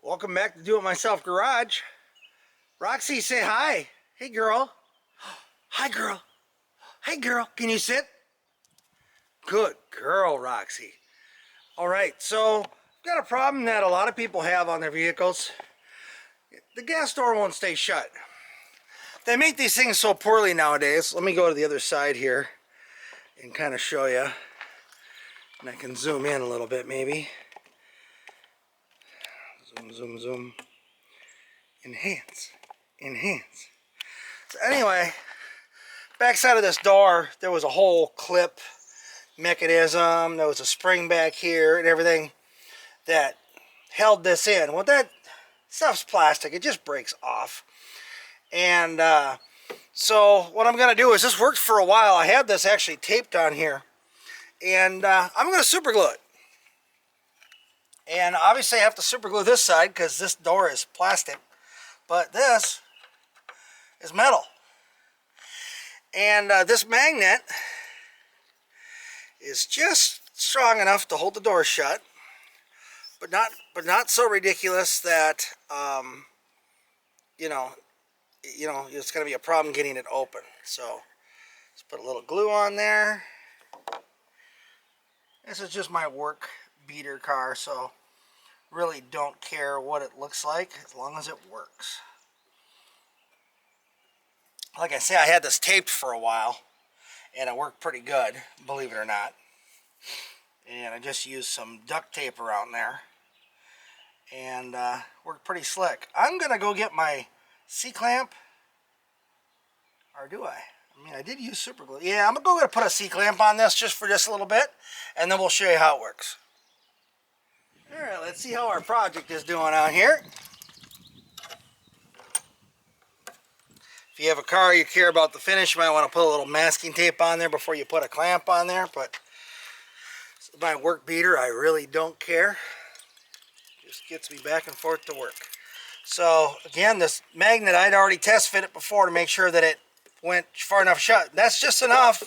Welcome back to Do-It-Myself Garage. Roxy, say hi. Hey, girl. Hi, girl. Hey, girl. Can you sit? Good girl, Roxy. All right, so I've got a problem that a lot of people have on their vehicles. The gas door won't stay shut. They make these things so poorly nowadays. Let me go to the other side here and kind of show you. And I can zoom in a little bit maybe. Zoom, zoom, zoom. Enhance. Enhance. So anyway, backside of this door, there was a whole clip mechanism. There was a spring back here and everything that held this in. Well, that stuff's plastic. It just breaks off. And so what I'm going to do is, this worked for a while. I had this actually taped on here. And I'm going to super glue it. And obviously I have to super glue this side because this door is plastic. But this is metal. And this magnet is just strong enough to hold the door shut. But not so ridiculous that it's going to be a problem getting it open. So let's put a little glue on there. This is just my work beater car, so really don't care what it looks like as long as it works. Like I say, I had this taped for a while and it worked pretty good, believe it or not. And I just used some duct tape around there and worked pretty slick. I'm gonna go get my C-clamp, or do I? I mean, I did use super glue. Yeah, I'm gonna put a C-clamp on this just for just a little bit, and then we'll show you how it works. All right, let's see how our project is doing out here. If you have a car you care about the finish, you might want to put a little masking tape on there before you put a clamp on there, but my work beater, I really don't care. Just gets me back and forth to work. So again, this magnet, I'd already test fit it before to make sure that it went far enough shut. That's just enough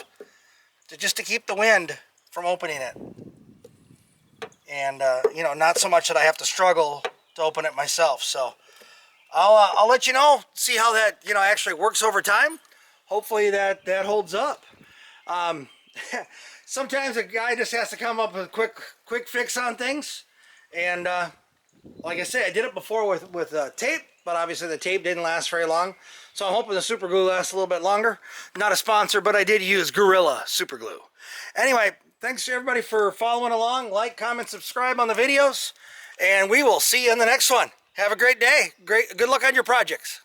to keep the wind from opening it. And not so much that I have to struggle to open it myself. So I'll let you know, see how that actually works over time. Hopefully that holds up. Sometimes a guy just has to come up with a quick fix on things. And like I say, I did it before with tape, but obviously the tape didn't last very long. So I'm hoping the super glue lasts a little bit longer. Not a sponsor, but I did use Gorilla super glue. Anyway, thanks to everybody for following along. Like, comment, subscribe on the videos, and we will see you in the next one. Have a great day. Good luck on your projects.